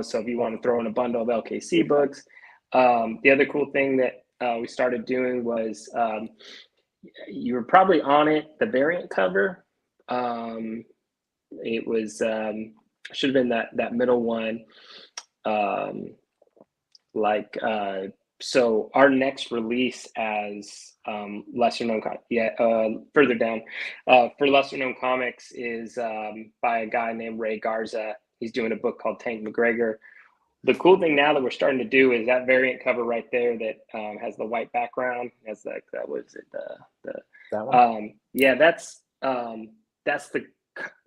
so if you want to throw in a bundle of LKC books. The other cool thing that we started doing was, you were probably on it, the variant cover. It was should have been that middle one. So our next release as lesser known, further down for lesser known comics is by a guy named Ray Garza. He's doing a book called Tank McGregor. The cool thing now that we're starting to do is that variant cover right there that has the white background, has that was it that one?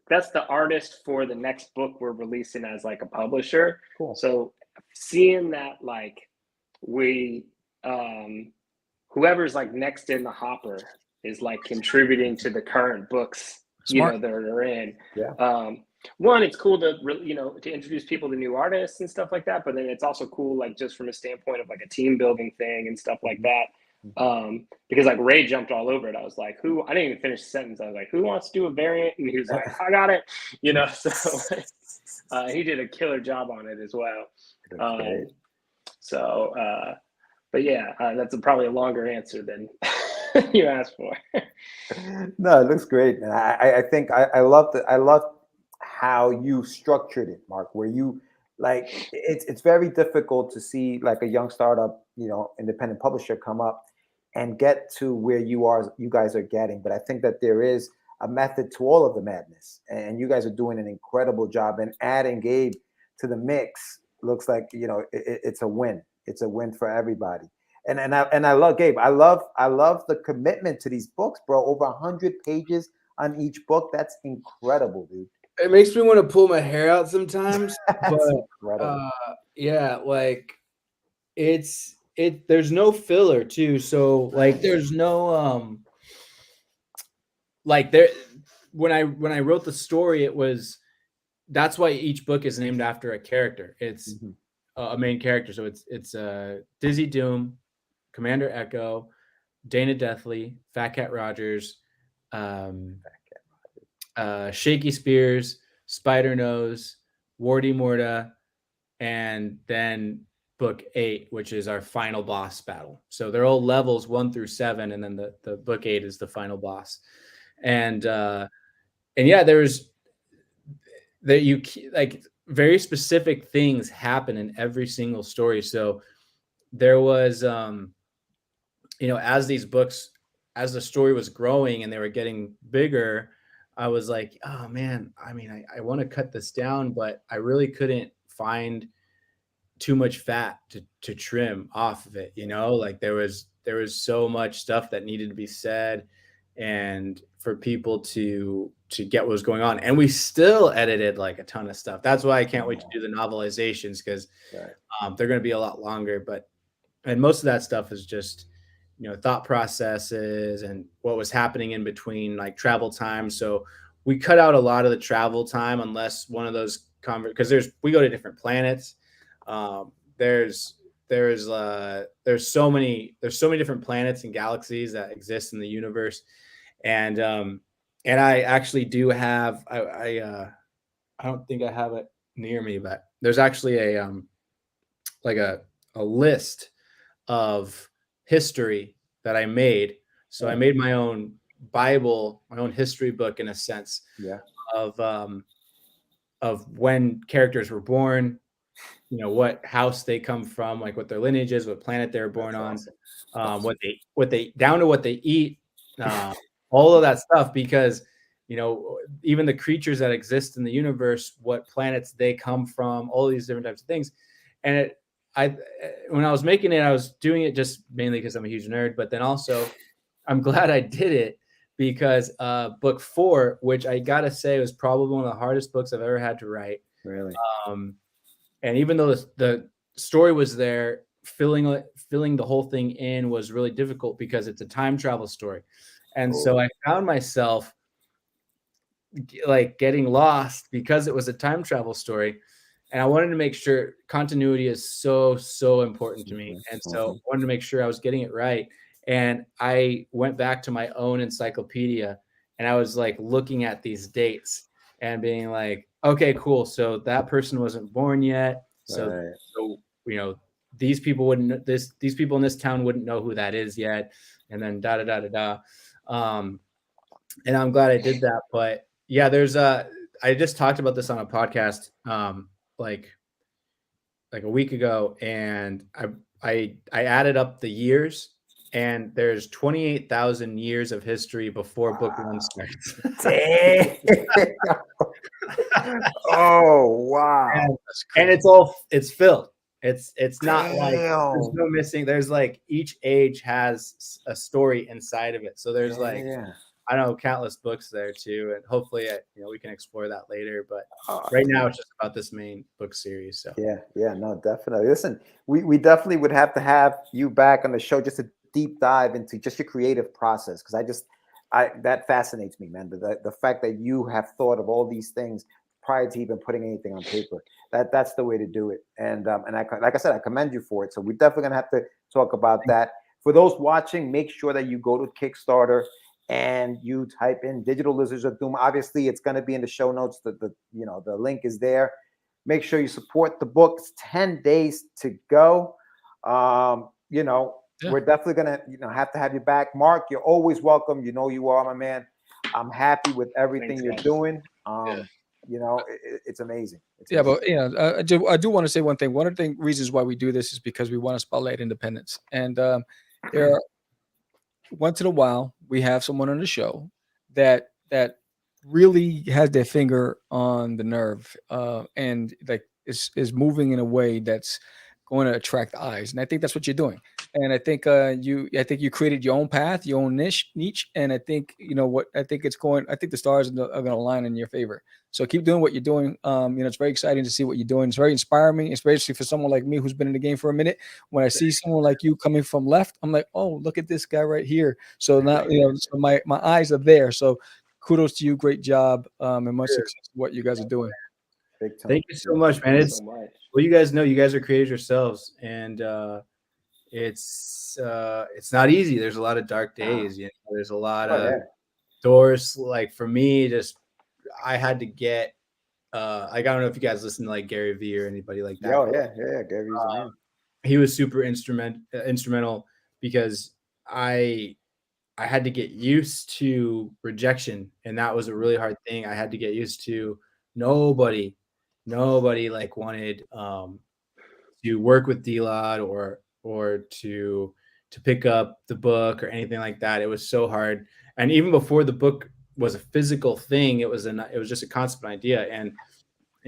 That's the artist for the next book we're releasing as like a publisher. Cool. So seeing that, like, we whoever's like next in the hopper is like contributing to the current books Smart. that are in. One, it's cool to to introduce people to new artists and stuff like that, but then it's also cool, like, just from a standpoint of like a team building thing and stuff like that. Because like Ray jumped all over it. I was like, I didn't even finish the sentence. I was like, who wants to do a variant? And he was like, I got it. So he did a killer job on it as well. But yeah, that's probably a longer answer than you asked for. No, it looks great, man. I think I love how you structured it, Mark, where you, like, it's very difficult to see like a young startup, independent publisher come up and get to where you guys are getting. But I think that there is a method to all of the madness, and you guys are doing an incredible job. And adding Gabe to the mix looks like it's a win. It's a win for everybody. And I love Gabe. I love the commitment to these books, bro. Over 100 pages on each book. That's incredible, dude. It makes me want to pull my hair out sometimes. But incredible. Yeah, like there's no filler too. So like there's no like there when I wrote the story, that's why each book is named after a character. It's a main character. So it's Dizzy Doom, Commander Echo, Dana Deathly, Fat Cat Rogers, Shaky Spears, Spider Nose, Wardy Morta, and then book 8, which is our final boss battle. So they're all levels 1 through 7, and then the book 8 is the final boss. And yeah, there's that you like very specific things happen in every single story. So there was as these books, as the story was growing and they were getting bigger, I was like, oh man, I mean, I want to cut this down, but I really couldn't find too much fat to trim off of it. Like there was so much stuff that needed to be said and for people to get what was going on. And we still edited like a ton of stuff. That's why I can't wait to do the novelizations, because they're going to be a lot longer. And most of that stuff is just, thought processes and what was happening in between, like travel time. So we cut out a lot of the travel time, unless one of those because we go to different planets. There's so many different planets and galaxies that exist in the universe. And I actually do have, I don't think I have it near me, but there's actually a list of history that I made. So I made my own Bible, my own history book in a sense, of when characters were born, what house they come from, like what their lineage is, what planet they were born on, what they down to what they eat, all of that stuff, because even the creatures that exist in the universe, what planets they come from, all these different types of things. And when I was making it, I was doing it just mainly because I'm a huge nerd, but then also I'm glad I did it, because book 4, which I gotta say was probably one of the hardest books I've ever had to write. Really? And even though the story was there, filling the whole thing in was really difficult, because it's a time travel story. And so I found myself like getting lost because it was a time travel story. And I wanted to make sure continuity is so, so important to me. And so I wanted to make sure I was getting it right. And I went back to my own encyclopedia, and I was like looking at these dates and being like, okay, cool. So that person wasn't born yet. So these people wouldn't, these people in this town wouldn't know who that is yet. And then da, da, da, da, da. And I'm glad I did that. But yeah, I just talked about this on a podcast, like a week ago, and I added up the years, and there's 28,000 years of history before book 1 starts. Damn. Oh wow. And it's filled. It's not like there's no missing. There's like each age has a story inside of it. So there's I don't know, countless books there too, and hopefully we can explore that later. But right now it's just about this main book series. So no, definitely. Listen, we definitely would have to have you back on the show just to deep dive into just your creative process, because that fascinates me, man. The fact that you have thought of all these things prior to even putting anything on paper, that's the way to do it. And like I said, I commend you for it. So we're definitely gonna have to talk about that. For those watching, make sure that you go to Kickstarter and you type in Digital Lizards of Doom. Obviously, it's going to be in the show notes. The link is there. Make sure you support the book. It's 10 days to go. We're definitely going to have to have you back. Mark, you're always welcome. You are, my man. I'm happy with everything you're doing. It's amazing. But I do want to say one thing. One of the reasons why we do this is because we want to spotlight independence. And there are, once in a while, we have someone on the show that really has their finger on the nerve, and like is moving in a way that's going to attract eyes. And I think that's what you're doing. And I think you created your own path, your own niche, and I think I think the stars are going to align in your favor. So keep doing what you're doing. It's very exciting to see what you're doing. It's very inspiring, especially for someone like me who's been in the game for a minute. When I see someone like you coming from left, I'm like, oh, look at this guy right here. So now, so my eyes are there. So kudos to you. Great job. And much success with what you guys are doing. Thank you so much, man. Well, you guys know, you guys are creators yourselves, and it's not easy. There's a lot of dark days. There's a lot of doors. Like for me, I had to get I don't know if you guys listen to like Gary Vee or anybody like that. Oh yeah, Gary Vee's he was super instrumental because I had to get used to rejection, and that was a really hard thing. I had to get used to nobody like wanted to work with D-Lod or to pick up the book or anything like that. It was so hard. And even before the book was a physical thing, it was just a concept idea. And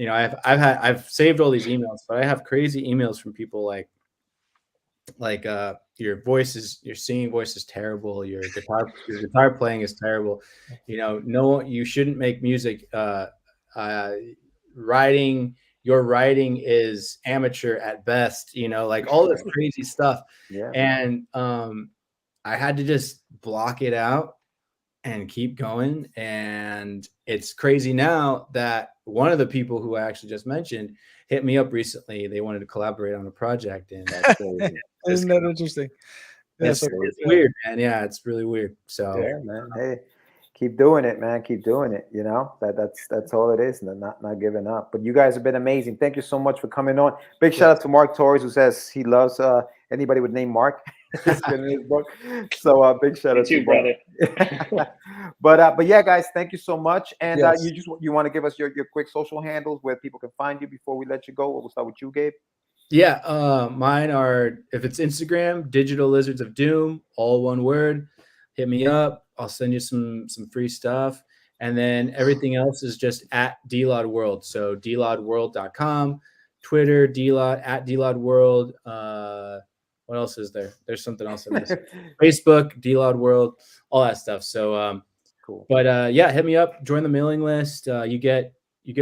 I've saved all these emails, but I have crazy emails from people like your singing voice is terrible, your guitar playing is terrible, no, you shouldn't make music, your writing is amateur at best, like all this crazy stuff. Yeah. And I had to just block it out and keep going. And it's crazy now that one of the people who I actually just mentioned hit me up recently. They wanted to collaborate on a project, and that's crazy. Isn't that interesting? It's weird, man. Yeah, it's really weird. So yeah, man. Hey, keep doing it, man. Keep doing it. That's all it is, and not giving up. But you guys have been amazing. Thank you so much for coming on. Big shout out to Mark Torres, who says he loves anybody with name Mark. It's been in his book. So big shout out to you, brother. But yeah, guys, thank you so much. And yes. You want to give us your quick social handles where people can find you before we let you go? We'll start with you, Gabe. Yeah, mine are, if it's Instagram, Digital Lizards of Doom, all one word. Hit me up. I'll send you some free stuff. And then everything else is just at D-Lod World. So dlodworld.com, Twitter, at D-Lod World. What else is there? There's something else in this. Facebook, D-Lod World, all that stuff. So cool. But yeah, hit me up, join the mailing list. You get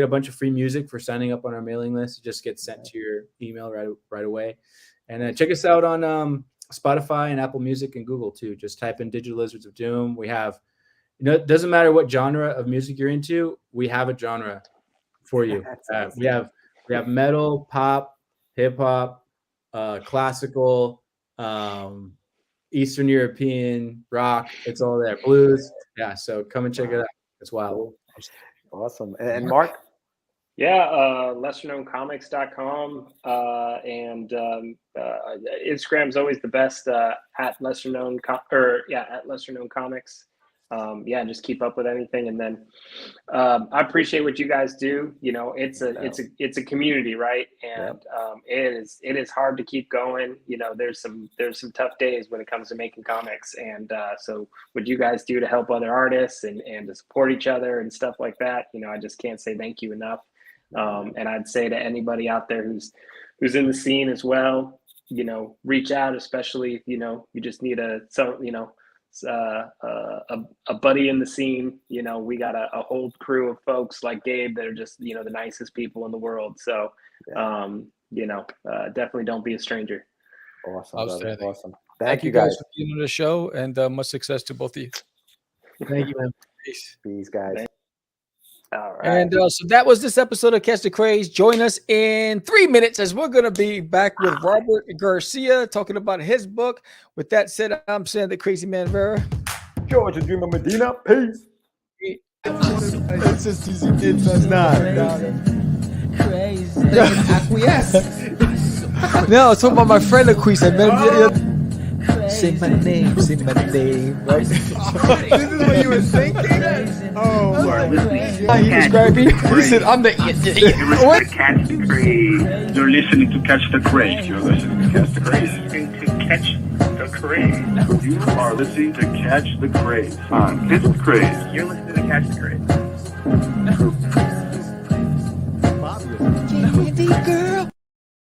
a bunch of free music for signing up on our mailing list. It just gets sent to your email right away. And check us out on Spotify and Apple Music and Google too. Just type in Digital Lizards of Doom. We have, it doesn't matter what genre of music you're into. We have a genre for you. Awesome. We have metal, pop, hip hop, classical, Eastern European, rock. It's all there. Blues. Yeah. So come and check it out. It's wild. Awesome. And Mark? Yeah, lesserknowncomics.com, and Instagram's always the best, at lesserknowncomics. Yeah, just keep up with anything. And then I appreciate what you guys do. It's a community, right? And it is hard to keep going. There's some tough days when it comes to making comics. And so what you guys do to help other artists and to support each other and stuff like that, I just can't say thank you enough. And I'd say to anybody out there who's in the scene as well, reach out, especially if you just need a buddy in the scene. We got a whole crew of folks like Gabe that are just the nicest people in the world. So definitely don't be a stranger. Awesome. Thank you guys for being on the show, and much success to both of you. Thank you, man. Peace, guys. All right. And so that was this episode of Catch the Craze. Join us in 3 minutes as we're going to be back with Robert Garcia talking about his book. With that said, I'm saying the Crazy Man Vera. George, the Dreamer Medina. Peace. It's just easy. It's not. Crazy. Acquiesce. No, I was talking about my friend Acquiesce. I met him. Say my name, right? This is what you were thinking? Oh, my God. He described me. He said, I'm the What? Catch the Craze. You're listening to Catch the Craze. You're listening to Catch the Craze. You are listening to Catch the Craze on Catch the Craze. You're listening to Catch the Craze. Candy girl.